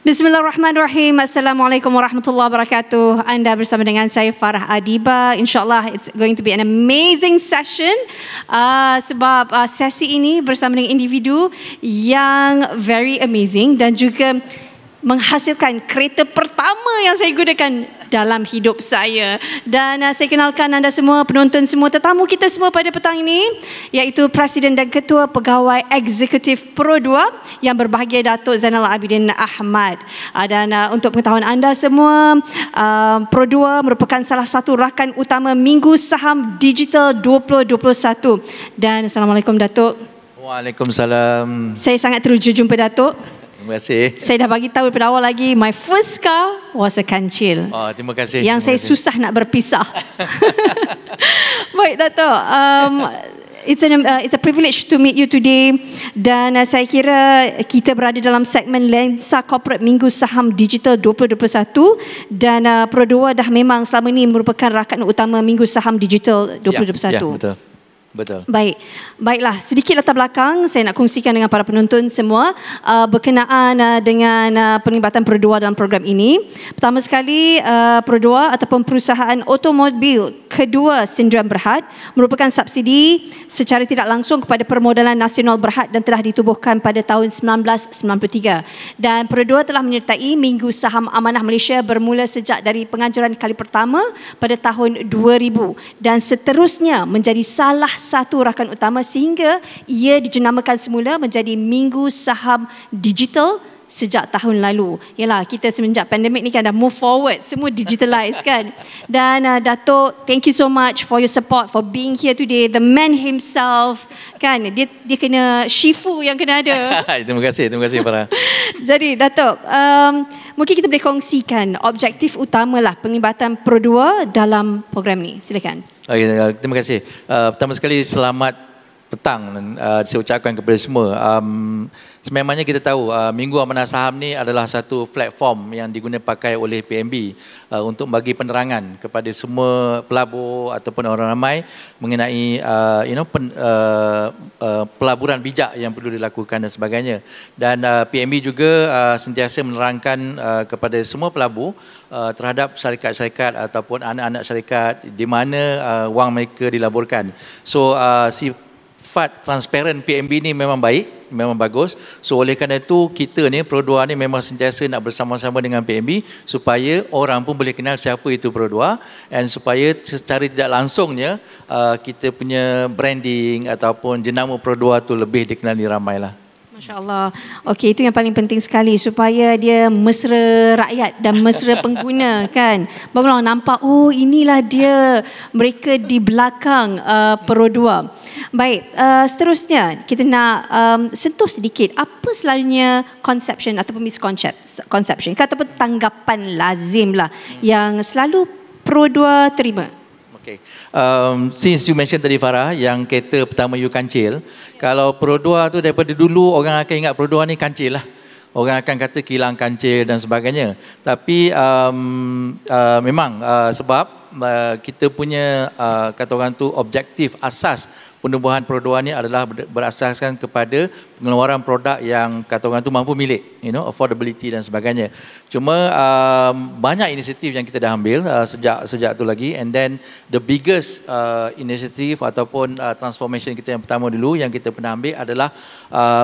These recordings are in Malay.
Bismillahirrahmanirrahim. Assalamualaikum warahmatullahi wabarakatuh. Anda bersama dengan saya Farah Adiba. InsyaAllah it's going to be an amazing session. Sebab sesi ini bersama dengan individu yang very amazing dan juga menghasilkan kereta pertama yang saya gunakan dalam hidup saya. Dan saya kenalkan anda semua, penonton semua, tetamu kita semua pada petang ini, iaitu Presiden dan Ketua Pegawai Eksekutif Pro 2 yang berbahagia Datuk Zainal Abidin Ahmad. Dan untuk pengetahuan anda semua, Pro 2 merupakan salah satu rakan utama Minggu Saham Digital 2021. Dan Assalamualaikum Datuk. Waalaikumsalam. Saya sangat teruja jumpa Datuk. Terima kasih. Saya dah bagi tahu daripada awal lagi, my first car was a Kancil. Oh, terima kasih. Yang saya susah nak berpisah. Baik Datuk, it's a privilege to meet you today. Dan saya kira kita berada dalam segmen Lensa Corporate Minggu Saham Digital 2021. Dan Pro 2 dah memang selama ini merupakan rakan utama Minggu Saham Digital 2021. Ya, betul. Betul. Baiklah, sedikit latar belakang saya nak kongsikan dengan para penonton semua berkenaan dengan penglibatan Pro 2 dalam program ini. Pertama sekali, Pro 2 ataupun perusahaan automobil kedua Sdn Berhad merupakan subsidi secara tidak langsung kepada permodalan nasional Berhad dan telah ditubuhkan pada tahun 1993. Dan Pro 2 telah menyertai Minggu Saham Amanah Malaysia bermula sejak dari penganjuran kali pertama pada tahun 2000 dan seterusnya menjadi salah satu rakan utama sehingga ia dijenamakan semula menjadi Minggu Saham Digital sejak tahun lalu. Yalah, kita semenjak pandemik ni kan dah move forward, semua digitalize kan. Dan Datuk, thank you so much for your support, for being here today. The man himself kan, dia kena Shifu yang kena ada. Terima kasih Farah. Jadi Datuk, mungkin kita boleh kongsikan objektif utamalah penglibatan Pro 2 dalam program ni. Silakan. Okay, terima kasih. Pertama sekali selamat petang saya ucapkan kepada semua. Sememangnya kita tahu Minggu Amanah Saham ni adalah satu platform yang diguna pakai oleh PNB untuk bagi penerangan kepada semua pelabur ataupun orang ramai mengenai pelaburan bijak yang perlu dilakukan dan sebagainya. Dan PNB juga sentiasa menerangkan kepada semua pelabur terhadap syarikat-syarikat ataupun anak-anak syarikat di mana wang mereka dilaburkan. So sifat transparent PNB ni memang baik, memang bagus. So oleh kerana itu kita ni Pro 2 ni memang sentiasa nak bersama-sama dengan PNB supaya orang pun boleh kenal siapa itu Pro 2 dan supaya secara tidak langsungnya kita punya branding ataupun jenama Pro 2 tu lebih dikenali ramai lah. Masya Allah. Okey, itu yang paling penting sekali supaya dia mesra rakyat dan mesra pengguna kan. Barulah nampak, oh inilah dia, mereka di belakang Pro 2. Baik, seterusnya kita nak sentuh sedikit apa selalunya conception ataupun misconception ataupun tanggapan lazim lah yang selalu Pro 2 terima. Okay. Since you mention tadi Farah yang kereta pertama you Kancil, kalau Pro 2 tu daripada dulu orang akan ingat Pro 2 ni Kancil lah. Orang akan kata kilang Kancil dan sebagainya. Tapi memang sebab kita punya kata orang tu objektif asas penubuhan Pro 2 ni adalah berasaskan kepada pengeluaran produk yang kata orang tu mampu milik, affordability dan sebagainya. Cuma banyak inisiatif yang kita dah ambil sejak tu lagi, and then the biggest inisiatif ataupun transformation kita yang pertama dulu yang kita pernah ambil adalah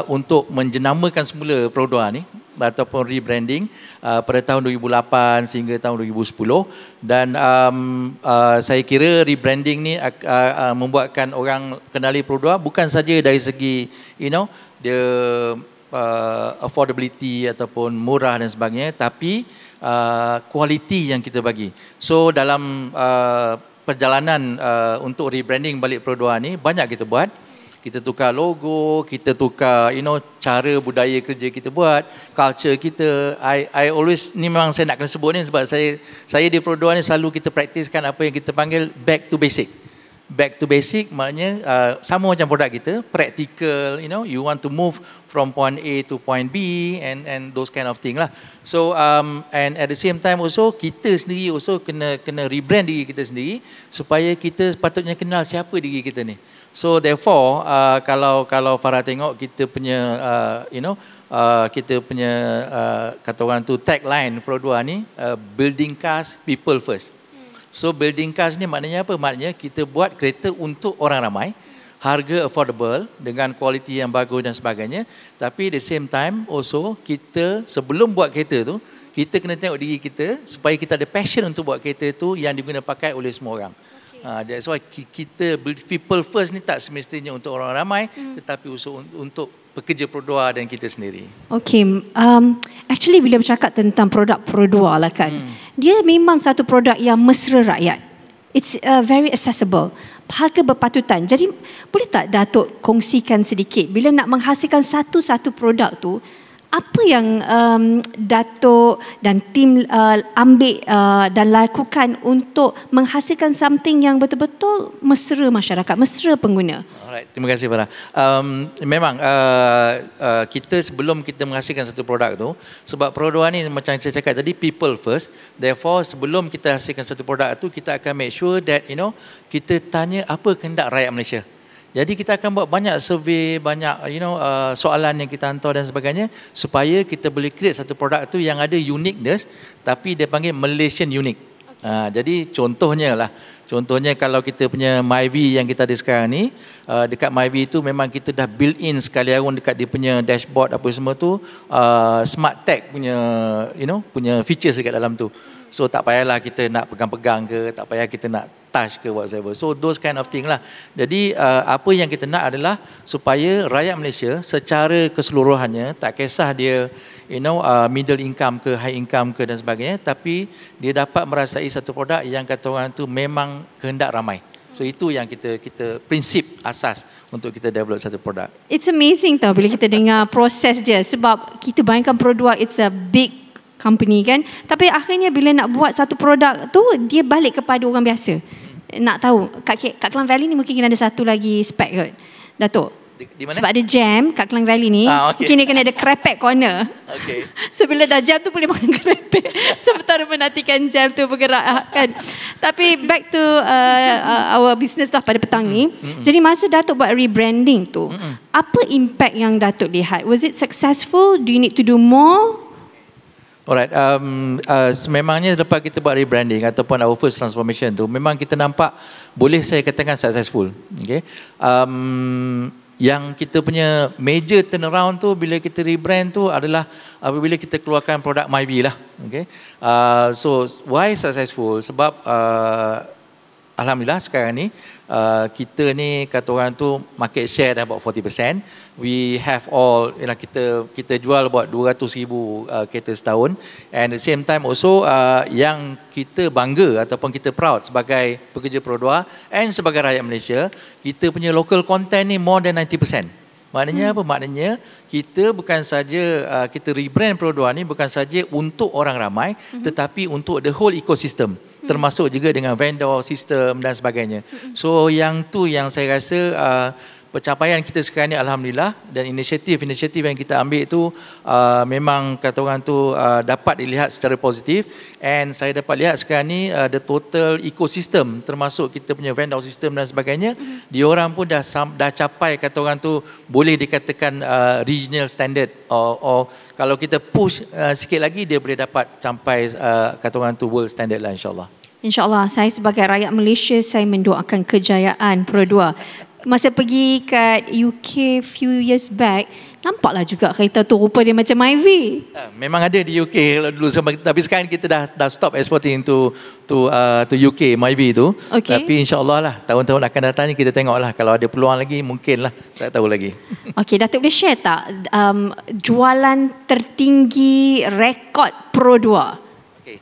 untuk menjenamakan semula Pro 2 ni ataupun rebranding pada tahun 2008 sehingga tahun 2010. Dan saya kira rebranding ni membuatkan orang kenali Pro 2 bukan saja dari segi dia affordability ataupun murah dan sebagainya, tapi kualiti yang kita bagi. So dalam perjalanan untuk rebranding balik Pro 2 ni banyak kita buat. Kita tukar logo, kita tukar cara budaya kerja kita buat, culture kita. I always, ni memang saya nak kena sebut ni sebab saya di Pro 2 ni selalu kita praktiskan apa yang kita panggil back to basic. Back to basic maknanya sama macam produk kita, practical, you want to move from point A to point B and those kind of thing lah. So and at the same time also kita sendiri also kena rebrand diri kita sendiri supaya kita sepatutnya kenal siapa diri kita ni. So therefore kalau Farah tengok kita punya kita punya kata orang tu tagline Pro 2 ni, building cars people first. So building cars ni maknanya apa? Maknanya kita buat kereta untuk orang ramai, harga affordable dengan kualiti yang bagus dan sebagainya. Tapi at the same time also kita sebelum buat kereta tu, kita kena tengok diri kita supaya kita ada passion untuk buat kereta tu yang diguna pakai oleh semua orang. That's why kita people first ni tak semestinya untuk orang ramai, tetapi untuk pekerja Pro 2 dan kita sendiri. Okay, actually bila bercakap tentang produk Pro 2 lah kan, dia memang satu produk yang mesra rakyat. It's very accessible, harga berpatutan. Jadi boleh tak Datuk kongsikan sedikit bila nak menghasilkan satu-satu produk tu, apa yang Datuk dan tim ambil dan lakukan untuk menghasilkan something yang betul-betul mesra masyarakat, mesra pengguna? Alright, terima kasih Farah. Memang kita sebelum kita menghasilkan satu produk tu, sebab Pro 2 ni macam saya cakap tadi, people first. Therefore sebelum kita hasilkan satu produk tu, kita akan make sure that kita tanya apa kehendak rakyat Malaysia. Jadi kita akan buat banyak survey, banyak soalan yang kita hantar dan sebagainya supaya kita boleh create satu produk tu yang ada uniqueness, tapi dia panggil Malaysian unique. Jadi contohnya kalau kita punya Myvi yang kita ada sekarang ni, dekat Myvi tu memang kita dah build in sekali arun dekat dia punya dashboard apa semua tu, smart tag punya punya features dekat dalam tu. So tak payahlah kita nak pegang-pegang ke, tak payah kita nak touch ke whatever. So those kind of thing lah. Jadi apa yang kita nak adalah supaya rakyat Malaysia secara keseluruhannya, tak kisah dia middle income ke high income ke dan sebagainya, tapi dia dapat merasai satu produk yang kata orang tu memang kehendak ramai. So itu yang kita prinsip asas untuk kita develop satu produk. It's amazing tau bila kita dengar proses dia, sebab kita bayangkan Pro 2 it's a big company kan, tapi akhirnya bila nak buat satu produk tu, dia balik kepada orang biasa. Nak tahu kat Klang Valley ni mungkin ada satu lagi spek kot Datuk? Di mana? Sebab ada jam kat Klang Valley ni, mungkin dia kena ada krepek corner. Okay. So bila dah jam tu boleh makan krepek sementara menantikan jam tu bergerak kan. Tapi back to our business lah pada petang ni. Jadi masa Datuk buat rebranding tu, apa impact yang Datuk lihat? Was it successful? Do you need to do more? Alright, memangnya lepas kita buat rebranding ataupun our first transformation tu, memang kita nampak boleh saya katakan successful. Okay. Yang kita punya major turnaround tu bila kita rebrand tu adalah apabila kita keluarkan produk Myvi lah. Okay. So why successful? Sebab alhamdulillah sekarang ni kita ni kata orang tu market share dah about 40%. We have all, kita jual about 200,000 kereta setahun, and at the same time also yang kita bangga ataupun kita proud sebagai pekerja Pro 2 and sebagai rakyat Malaysia, kita punya local content ni more than 90%. Maknanya apa? Maknanya kita bukan saja kita rebrand Pro 2 ni bukan saja untuk orang ramai, tetapi untuk the whole ecosystem, termasuk juga dengan vendor sistem dan sebagainya. So yang tu yang saya rasa pencapaian kita sekarang ni alhamdulillah, dan inisiatif yang kita ambil tu memang kata orang tu dapat dilihat secara positif, and saya dapat lihat sekarang ni the total ecosystem termasuk kita punya vendor system dan sebagainya, diorang pun dah capai kata orang tu boleh dikatakan regional standard, or kalau kita push sikit lagi dia boleh dapat sampai kata orang tu world standard lah insyaAllah. InsyaAllah, saya sebagai rakyat Malaysia, saya mendoakan kejayaan Pro 2. Masa pergi kat UK few years back, nampaklah juga kereta tu rupa dia macam Myvi. Memang ada di UK dulu, tapi sekarang kita dah stop exporting to UK Myvi tu. Okay. Tapi insyaAllah lah tahun-tahun akan datang ni kita tengok lah, kalau ada peluang lagi mungkin lah, saya tahu lagi. Okay, Datuk boleh share tak jualan tertinggi rekod Pro 2? Okay.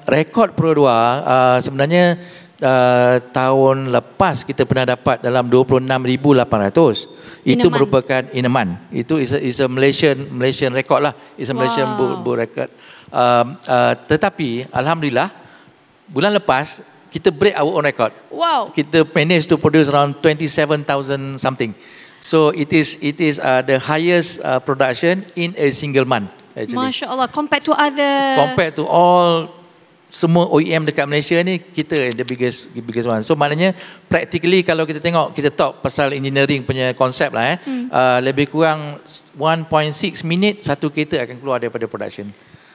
Rekod Pro 2 sebenarnya tahun lepas kita pernah dapat dalam 26,800. Itu merupakan in a month. Itu is a Malaysian record lah. Is a Malaysian book record. Tetapi alhamdulillah bulan lepas kita break our own record. Wow. Kita manage to produce around 27,000 something. So it is the highest production in a single month. Actually. Masya Allah, compared to other... Compared to all semua OEM dekat Malaysia ni kita the biggest one. So maknanya practically kalau kita tengok, kita talk pasal engineering punya konsep lah lebih kurang 1.6 minit satu kereta akan keluar daripada production.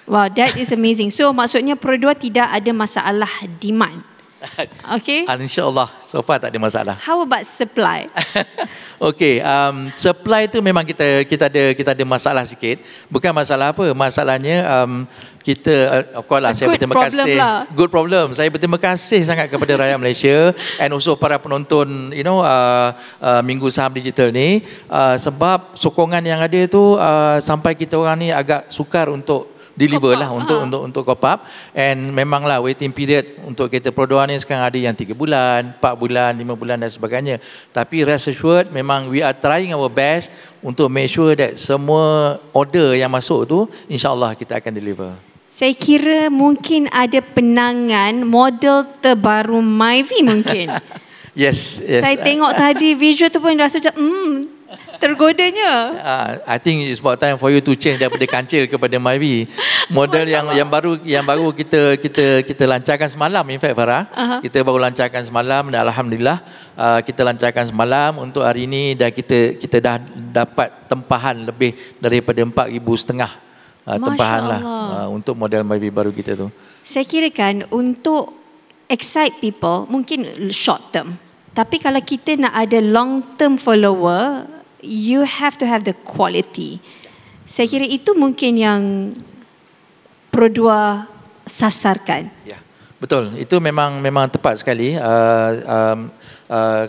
Wow, that is amazing. So maksudnya Pro2 tidak ada masalah demand. Okay. InsyaAllah so far tak ada masalah. How about supply? Okay, supply tu memang kita ada masalah sikit. Bukan masalah apa, masalahnya kita of course lah, saya berterima kasih. Good problem. Saya berterima kasih sangat kepada rakyat Malaysia and also para penonton Minggu Saham Digital ni, sebab sokongan yang ada tu sampai kita orang ni agak sukar untuk deliver lah untuk cop up. And memanglah waiting period untuk kereta Pro2 ni sekarang ada yang 3 bulan, 4 bulan, 5 bulan dan sebagainya. Tapi rest assured memang we are trying our best untuk make sure that semua order yang masuk tu insya-Allah kita akan deliver. Saya kira mungkin ada penangan model terbaru Myvi mungkin. Yes. Saya tengok tadi visual tu pun rasa macam tergodanya. I think it's about time for you to change daripada kancil kepada Myvi. Model yang baru kita lancarkan semalam, in fact Farah. Kita baru lancarkan semalam dan alhamdulillah kita lancarkan semalam untuk hari ini, dan kita dah dapat tempahan lebih daripada 4,500 tempahan lah untuk model Myvi baru kita tu. Saya kira kan untuk excite people mungkin short term. Tapi kalau kita nak ada long term follower, you have to have the quality. Saya kira itu mungkin yang Pro2 sasarkan. Ya, betul. Itu memang tepat sekali.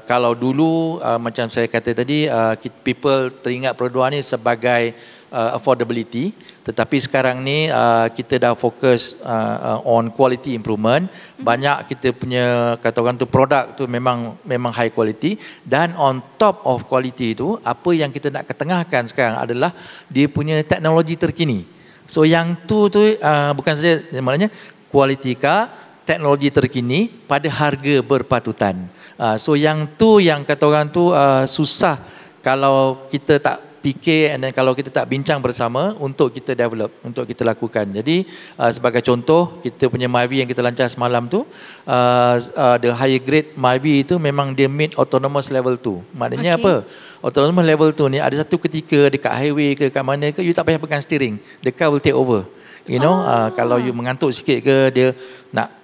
Kalau dulu macam saya kata tadi, people teringat Pro2 ni sebagai affordability, tetapi sekarang ni kita dah fokus on quality improvement. Banyak kita punya kata orang tu produk tu memang high quality, dan on top of quality tu apa yang kita nak ketengahkan sekarang adalah dia punya teknologi terkini. So yang tu bukan saja maknanya quality car, teknologi terkini pada harga berpatutan. So yang tu yang kata orang tu susah kalau kita tak fikir dan kalau kita tak bincang bersama untuk kita develop, untuk kita lakukan. Jadi sebagai contoh, kita punya Myvi yang kita lancar semalam tu, the higher grade Myvi itu memang dia meet autonomous level 2. Maknanya apa? Autonomous level 2 ni ada satu ketika dekat highway ke kat mana ke, you tak payah pegang steering, the car will take over. You know, kalau you mengantuk sikit ke, dia nak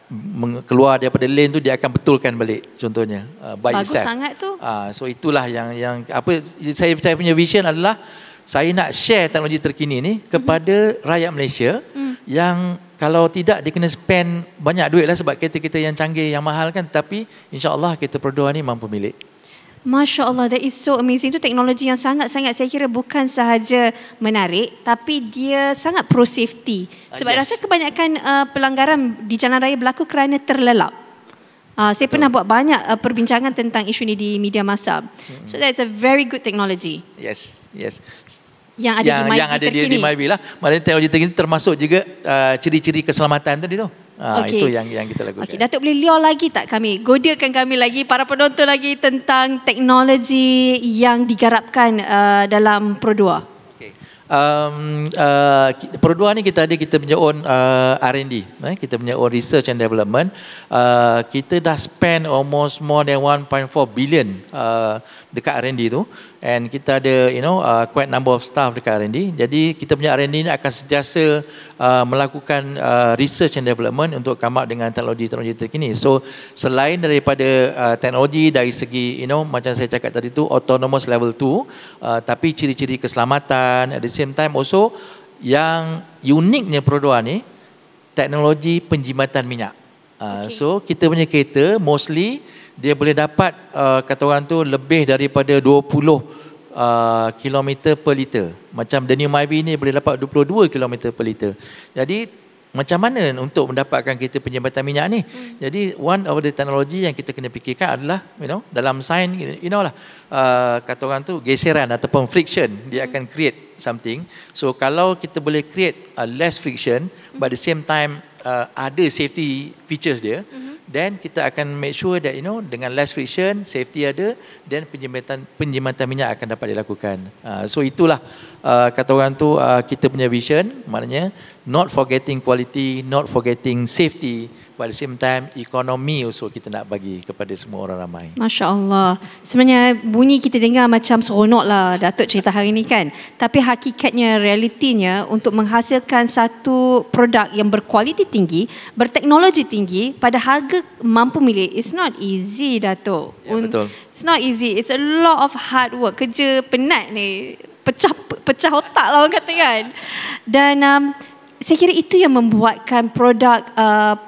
keluar daripada lane tu, dia akan betulkan balik, contohnya by bagus itself. Sangat tu. So itulah yang apa saya punya vision adalah saya nak share teknologi terkini ni kepada rakyat Malaysia yang kalau tidak dia kena spend banyak duit lah, sebab kereta-kereta yang canggih yang mahal kan, tetapi insya-Allah kereta Pro2 ni mampu milik. Masya Allah, that is so amazing. Itu teknologi yang sangat-sangat saya kira bukan sahaja menarik, tapi dia sangat pro safety. Sebab rasa kebanyakan pelanggaran di jalan raya berlaku kerana terlelap. Saya pernah buat banyak perbincangan tentang isu ini di media massa. So that's a very good technology. Yes. Yang ada di Myvi lah. Maknanya teknologi terkini termasuk juga ciri-ciri keselamatan tadi tu. Itu yang kita lakukan. Datuk boleh liur lagi tak kami? Godakan kami lagi, para penonton lagi tentang teknologi yang digarapkan dalam Pro2. Pro2 ni kita punya own R&D, kita punya own research and development. Kita dah spend almost more than 1.4 billion dekat R&D tu, and kita ada quite number of staff dekat R&D. Jadi kita punya R&D ni akan sentiasa melakukan research and development untuk come up dengan teknologi-teknologi terkini. So selain daripada teknologi dari segi macam saya cakap tadi tu autonomous level 2, tapi ciri-ciri keselamatan, at the same time also yang uniknya Pro2 ni teknologi penjimatan minyak. So kita punya kereta mostly dia boleh dapat kata orang tu lebih daripada 20 km per liter. Macam the new Myvi ni boleh dapat 22 km per liter. Jadi macam mana untuk mendapatkan kereta penjimatan minyak ni? Jadi one of the technology yang kita kena fikirkan adalah dalam sains kata orang tu geseran ataupun friction, dia akan create something. So kalau kita boleh create less friction but at the same time ada safety features dia, then kita akan make sure that dengan less friction, safety ada, dan penjimatan minyak akan dapat dilakukan. So itulah kata orang tu kita punya vision, maknanya not forgetting quality, not forgetting safety, but at the same time ekonomi also kita nak bagi kepada semua orang ramai. Masya Allah. Sebenarnya bunyi kita dengar macam seronok lah Datuk cerita hari ni kan. Tapi hakikatnya, realitinya untuk menghasilkan satu produk yang berkualiti tinggi, berteknologi tinggi pada harga mampu milik, it's not easy Datuk. Ya, betul. It's not easy. It's a lot of hard work. Kerja penat ni. Pecah otak lah orang kata kan. Dan saya kira itu yang membuatkan produk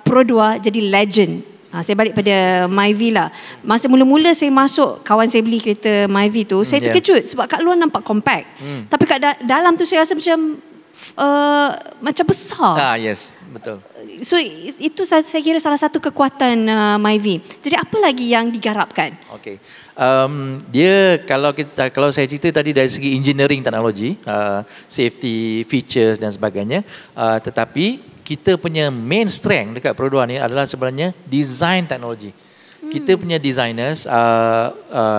Pro2 jadi legend. Saya balik pada Myvi lah. Masa mula-mula saya masuk, kawan saya beli kereta Myvi tu, saya terkejut sebab kat luar nampak compact. Tapi kat dalam tu saya rasa macam besar. Yes, betul. So itu saya kira salah satu kekuatan Myvi. Jadi apa lagi yang digarapkan? Okay. Dia kalau saya cerita tadi dari segi engineering teknologi, safety, features dan sebagainya, tetapi kita punya main strength dekat Pro2 ni adalah sebenarnya design teknologi. Kita punya designers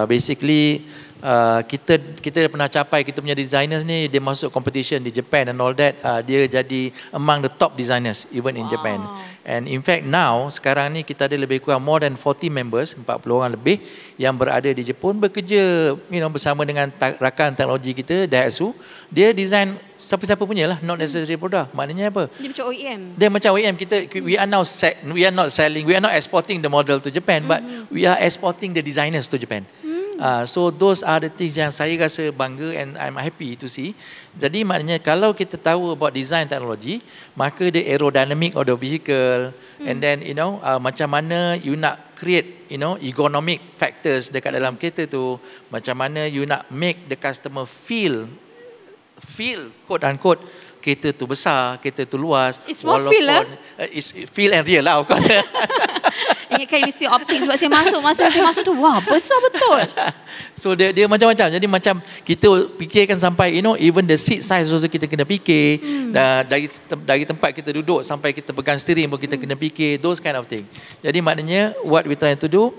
basically kita pernah capai, kita punya designers ni dia masuk competition di Japan and all that, dia jadi among the top designers even in Japan. And in fact now sekarang ni kita ada lebih kurang more than 40 members, 40 orang lebih yang berada di Jepun bekerja bersama dengan rakan teknologi kita Daihatsu. Dia design siapa-siapa punya lah, not necessarily product. Maknanya apa? Dia macam OEM. Dia macam OEM. We are not exporting the model to Japan, but we are exporting the designers to Japan. So those are the things yang saya rasa bangga and I'm happy to see. Jadi maknanya kalau kita tahu about design technology, maka the aerodynamic of the vehicle, and then macam mana you nak create ergonomic factors dekat dalam kereta tu, macam mana you nak make the customer feel quote unquote kereta tu besar, kereta tu luas. It's more feel lah. It's feel and real lah of course. Ingatkan ilusi optik sebab masa saya masuk tu, wah besar betul. So dia macam-macam. Jadi macam kita fikirkan sampai even the seat size also kita kena fikir. Dari tempat kita duduk sampai kita pegang steering pun kita kena fikir. Those kind of thing. Jadi maknanya what we try to do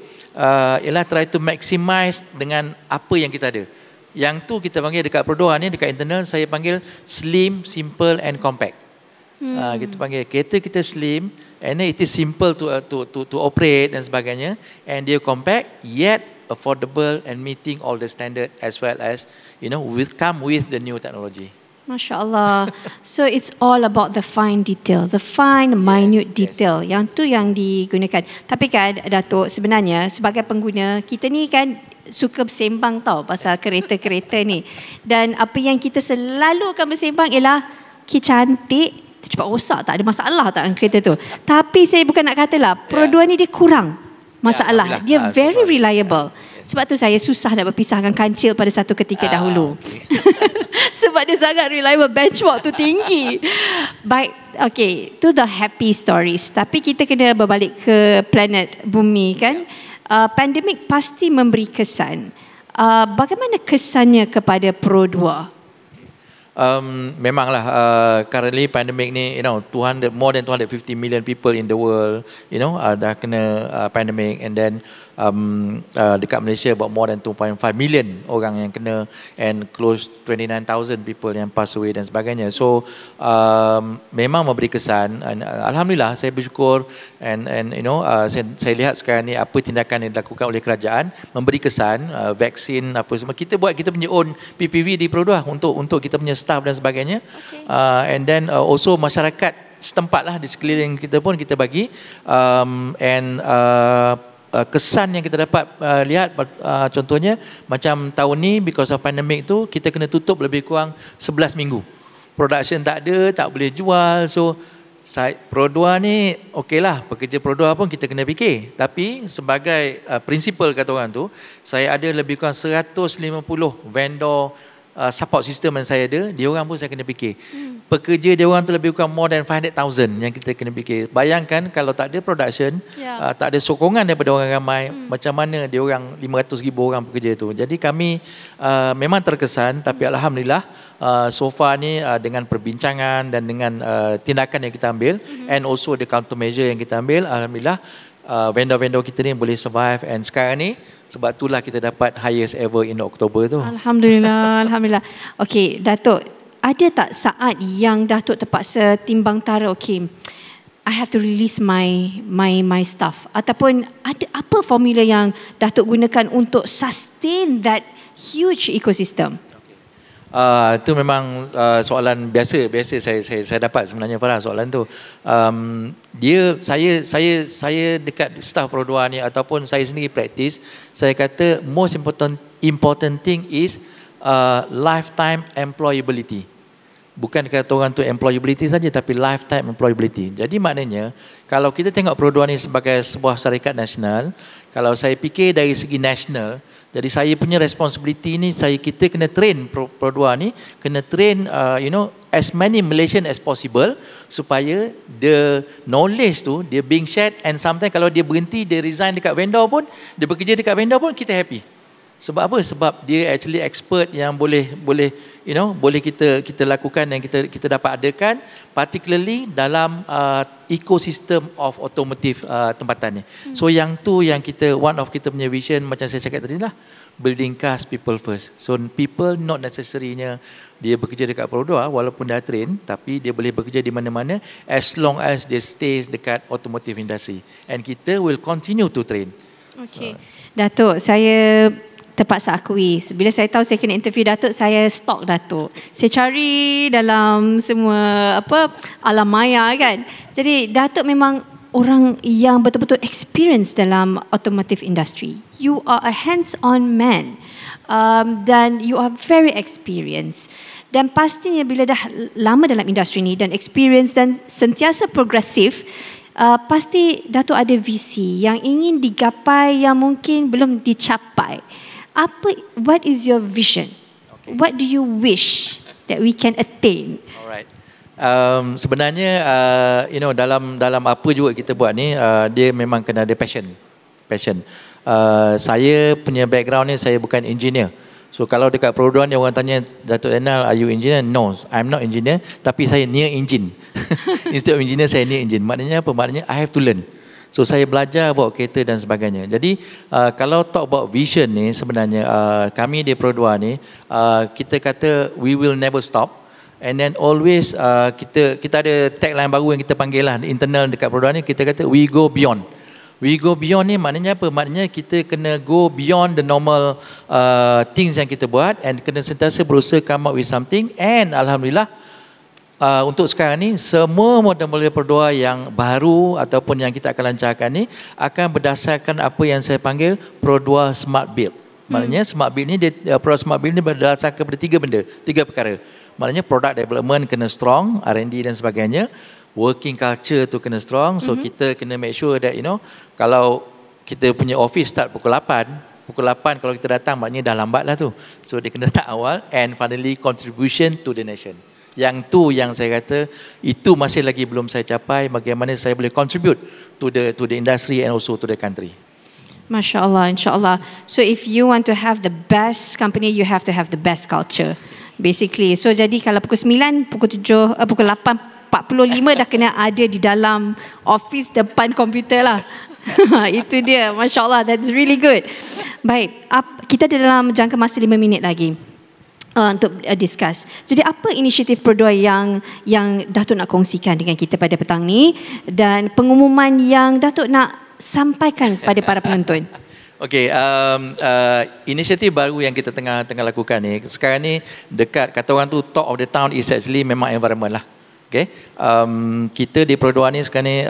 ialah try to maximize dengan apa yang kita ada. Yang tu kita panggil dekat Pro2 ni, dekat internal saya panggil slim, simple and compact. Kita panggil kereta kita slim and then it is simple to operate dan sebagainya, and dia compact yet affordable and meeting all the standard as well as come with the new technology. Masya Allah. So it's all about the fine detail, the fine minute detail. Yang tu yang digunakan. Tapi kan Datuk, sebenarnya sebagai pengguna kita ni kan suka bersembang tau pasal kereta-kereta ni. Dan apa yang kita selalu akan bersembang ialah cantik, cepat rosak, tak ada masalah tak dengan kereta tu. Tapi saya bukan nak katalah Pro2 ni dia kurang masalah. Dia very reliable. Sebab tu saya susah nak berpisahkan kancil pada satu ketika dahulu. Sebab dia sangat reliable, benchmark tu tinggi. Baik, okay, tu the happy stories. Tapi kita kena berbalik ke planet bumi kan. Pandemik pasti memberi kesan. Bagaimana kesannya kepada Pro2? Memanglah currently pandemic ni more than 250 million people in the world dah kena pandemic, and then dekat Malaysia about more than 2.5 million orang yang kena, and close 29,000 people yang pass away dan sebagainya. So memang memberi kesan, and alhamdulillah saya bersyukur, and saya lihat sekarang ni apa tindakan yang dilakukan oleh kerajaan memberi kesan, vaksin apa semua. Kita buat kita punya own PPV di Pro2 untuk kita punya staff dan sebagainya. And then also masyarakat setempat lah di sekeliling kita pun kita bagi, kesan yang kita dapat lihat, contohnya macam tahun ni because of pandemic tu kita kena tutup lebih kurang 11 minggu. Production tak ada, tak boleh jual. So Pro2 ni okey lah, pekerja Pro2 pun kita kena fikir. Tapi sebagai principal kata orang tu, saya ada lebih kurang 150 vendor support system yang saya ada, dia orang pun saya kena fikir. Pekerja dia orang tu lebih kurang more than 500,000 yang kita kena fikir. Bayangkan kalau tak ada production, tak ada sokongan daripada orang ramai, macam mana dia orang 500,000 orang pekerja tu. Jadi kami memang terkesan, tapi alhamdulillah so far ni dengan perbincangan dan dengan tindakan yang kita ambil, and also the countermeasure yang kita ambil, alhamdulillah vendor-vendor kita ni boleh survive, and sekarang ni sebab itulah kita dapat highest ever in Oktober tu. Alhamdulillah, alhamdulillah. Okey, Datuk, ada tak saat yang Datuk terpaksa timbang tara, okay, I have to release my stuff, ataupun ada apa formula yang Datuk gunakan untuk sustain that huge ecosystem? Itu memang soalan biasa saya dapat sebenarnya, Farah, soalan tu. Saya dekat staff Pro 2 ni ataupun saya sendiri praktis, saya kata most important thing is lifetime employability. Bukan kata orang tu employability saja, tapi lifetime employability. Jadi maknanya kalau kita tengok Pro 2 ni sebagai sebuah syarikat nasional, kalau saya fikir dari segi nasional, jadi saya punya responsibility ni, kita kena train Pro 2 ni, kena train as many Malaysian as possible, supaya the knowledge tu dia being shared, and sometimes kalau dia berhenti, dia resign dekat vendor pun, dia bekerja dekat vendor pun, kita happy. Sebab apa? Sebab dia actually expert yang boleh kita lakukan dan kita dapat adakan, particularly dalam ecosystem of automotive tempatan ni. So yang tu yang one of kita punya vision, macam saya cakap tadi lah, building cars people first. So people not necessarily dia bekerja dekat Pro 2 walaupun dah train, tapi dia boleh bekerja di mana-mana as long as they stays dekat automotive industry, and kita will continue to train. Okay. Datuk, saya terpaksa akui, bila saya tahu saya kena interview Datuk, saya stalk Datuk. Saya cari dalam semua alam maya kan. Jadi Datuk memang orang yang betul-betul experience dalam automotive industry. You are a hands-on man, dan you are very experienced. Dan pastinya bila dah lama dalam industri ni dan experience dan sentiasa progresif, pasti Datuk ada visi yang ingin digapai yang mungkin belum dicapai. What is your vision? Okay. What do you wish that we can attain? Alright. Sebenarnya dalam apa juga kita buat ni, dia memang kena ada passion. Saya punya background ni, saya bukan engineer. So kalau dekat Pro 2 ni orang tanya, Datuk Zainal, are you engineer? No, I'm not engineer, tapi saya near engine. Instead of engineer, saya near engine. Maknanya apa? Maknanya I have to learn. So saya belajar about kereta dan sebagainya. Jadi kalau talk about vision ni, sebenarnya kami di Pro 2 ni, kita kata we will never stop, and then always kita ada tagline baru yang kita panggil lah internal dekat Pro 2 ni, kita kata we go beyond. We go beyond ni maknanya apa? Maknanya kita kena go beyond the normal things yang kita buat, and kena sentiasa berusaha come up with something. And alhamdulillah, untuk sekarang ni, semua model-model Pro 2 yang baru ataupun yang kita akan lancarkan ni akan berdasarkan apa yang saya panggil Pro 2 Smart Build. Maknanya Smart Build ni, Pro Smart Build ni berdasarkan pada tiga perkara. Maknanya product development kena strong, R&D dan sebagainya. Working culture tu kena strong. So kita kena make sure that kalau kita punya office start pukul 8 kalau kita datang, maknanya dah lambat lah tu. So dia kena start awal. And finally, contribution to the nation. Yang tu yang saya kata, itu masih lagi belum saya capai, bagaimana saya boleh contribute to the industry and also to the country. Masya Allah, insyaAllah. So if you want to have the best company, you have to have the best culture, basically. So jadi kalau pukul 9, pukul 7, pukul 8:45 dah kena ada di dalam office depan komputer lah. Itu dia, Masya Allah, that's really good. Baik, kita ada dalam jangka masa 5 minit lagi untuk discuss. Jadi apa inisiatif Pro 2 yang Datuk nak kongsikan dengan kita pada petang ni, dan pengumuman yang Datuk nak sampaikan kepada para penonton? Okey, inisiatif baru yang kita tengah lakukan ni, sekarang ni dekat, kata orang tu talk of the town is actually memang environment lah. Okay. Kita di Pro 2 ni sekarang ni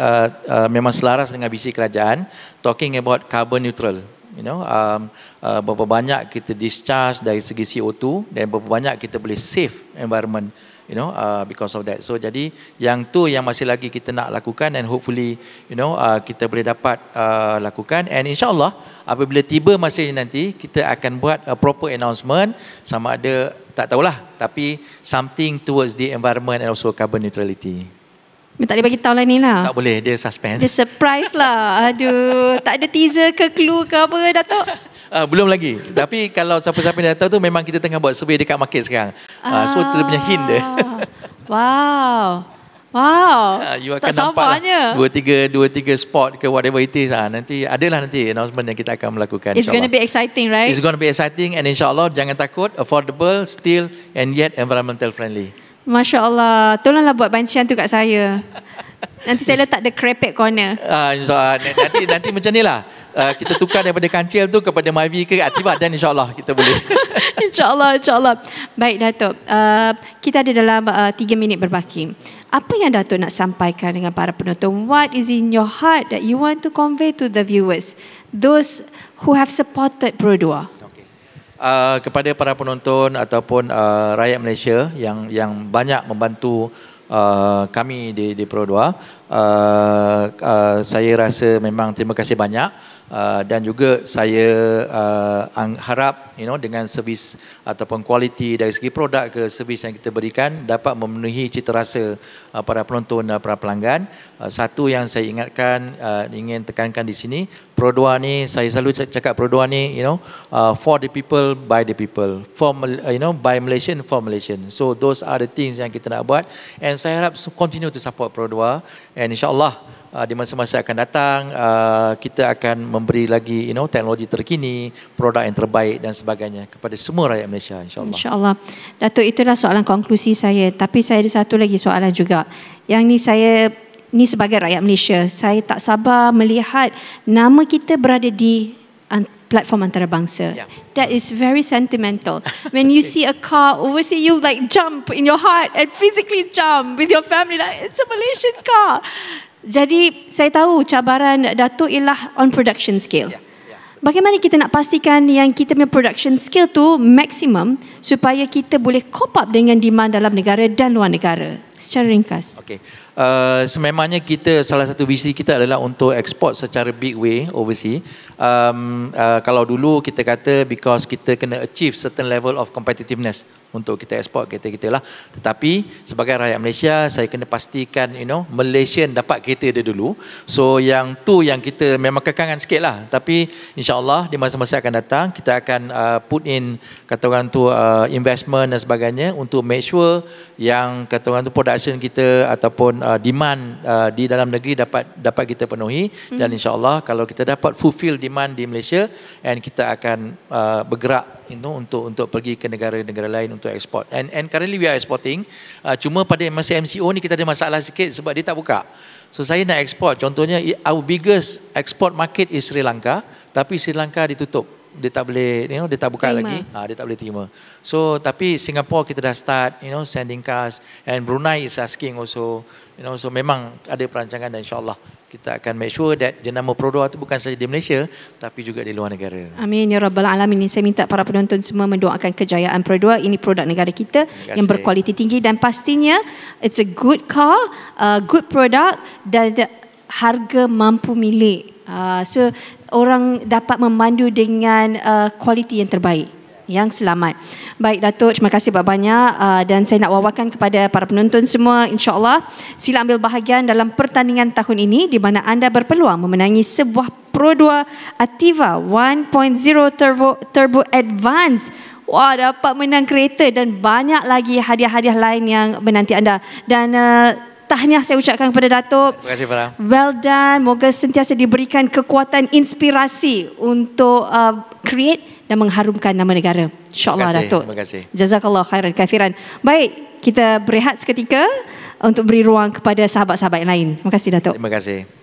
memang selaras dengan visi kerajaan, talking about carbon neutral. Berapa banyak kita discharge dari segi CO2 dan berapa banyak kita boleh save environment, because of that. So jadi yang tu yang masih lagi kita nak lakukan, and hopefully kita boleh dapat lakukan, and insyaAllah apabila tiba masa nanti kita akan buat a proper announcement, sama ada tak tahulah, tapi something towards the environment and also carbon neutrality. Tak boleh bagi tahu lah ni lah. Tak boleh, dia suspense. Dia surprise lah. Aduh, tak ada teaser ke clue ke apa, Datuk? Belum lagi. Tapi kalau siapa-siapa yang dah tahu tu, memang kita tengah buat survey dekat market sekarang. So itu dia punya hint dia. Wow. Wow. You akan tak nampak sabarnya. dua tiga spot ke whatever it is. Nanti announcement yang kita akan melakukan. It's going to be exciting, right? It's going to be exciting, and insyaAllah jangan takut, affordable, still and yet environmental friendly. Masya Allah. Tolonglah buat bancian tu kat saya. Nanti saya letak the crepek corner. InsyaAllah. Nanti macam ni lah. Kita tukar daripada kancil tu kepada Myvi ke Ativa, dan insyaAllah kita boleh. InsyaAllah. Baik Datuk, kita ada dalam 3 minit berbaki. Apa yang Datuk nak sampaikan dengan para penonton? What is in your heart that you want to convey to the viewers? Those who have supported Pro 2. Kepada para penonton ataupun rakyat Malaysia yang banyak membantu kami di Pro 2, saya rasa memang terima kasih banyak. Dan juga saya harap dengan servis ataupun kualiti dari segi produk ke servis yang kita berikan dapat memenuhi cita rasa para penonton dan para pelanggan. Satu yang saya ingatkan, ingin tekankan di sini, Pro 2 ni, saya selalu cakap Pro 2 ni for the people, by the people, for by Malaysian, for Malaysian. So those are the things yang kita nak buat, and saya harap continue to support Pro 2, and insyaAllah di masa-masa akan datang kita akan memberi lagi teknologi terkini, produk yang terbaik dan sebagainya kepada semua rakyat Malaysia, insyaAllah. InsyaAllah. Datuk, itulah soalan konklusi saya. Tapi saya ada satu lagi soalan juga. Yang ni sebagai rakyat Malaysia, saya tak sabar melihat nama kita berada di platform antarabangsa. Yeah. That is very sentimental. When you see a car overseas, you like jump in your heart and physically jump with your family, like it's a Malaysian car. Jadi saya tahu cabaran Datuk ialah on production scale. Bagaimana kita nak pastikan yang kita punya production skill tu maksimum supaya kita boleh cope up dengan demand dalam negara dan luar negara? Secara ringkas. Okay. Sememangnya kita, salah satu visi kita adalah untuk ekspor secara big way overseas. Kalau dulu kita kata because kita kena achieve certain level of competitiveness untuk kita ekspor kereta kita lah. Tetapi sebagai rakyat Malaysia, saya kena pastikan Malaysian dapat kereta dia dulu. So yang tu yang kita memang kekangan sikit lah. Tapi insyaAllah di masa-masa akan datang kita akan put in, kata orang tu, investment dan sebagainya untuk make sure yang kata orang tu production kita ataupun demand di dalam negeri dapat kita penuhi. Dan insyaAllah kalau kita dapat fulfill demand di Malaysia, and kita akan bergerak untuk pergi ke negara-negara lain untuk ekspor. And currently we are exporting. Cuma pada masa MCO ni kita ada masalah sikit sebab dia tak buka. So saya nak ekspor, contohnya our biggest export market is Sri Lanka, tapi Sri Lanka ditutup. Dia tak boleh, dia tak buka lagi. Dia tak boleh terima. So tapi Singapore kita dah start, sending cars, and Brunei is asking also, so memang ada perancangan, dan insyaAllah kita akan make sure that jenama Pro 2 itu bukan saja di Malaysia tapi juga di luar negara. Amin ya rabbal alamin. Saya minta para penonton semua mendoakan kejayaan Pro 2. Ini produk negara kita yang berkualiti tinggi, dan pastinya it's a good car, good product, dan harga mampu milik. So orang dapat memandu dengan kualiti yang terbaik, yang selamat. Baik Datuk, terima kasih banyak, dan saya nak wawarkan kepada para penonton semua, insyaAllah sila ambil bahagian dalam pertandingan tahun ini di mana anda berpeluang memenangi sebuah Pro 2 Ativa 1.0 Turbo Advance. Wah, dapat menang kereta dan banyak lagi hadiah-hadiah lain yang menanti anda. Dan tahniah saya ucapkan kepada Datuk. Terima kasih Farah. Well done. Moga sentiasa diberikan kekuatan inspirasi untuk create dan mengharumkan nama negara. InsyaAllah Datuk. Terima kasih. Jazakallah khairan kathiran. Baik, kita berehat seketika untuk beri ruang kepada sahabat-sahabat yang lain. Terima kasih Datuk. Terima kasih.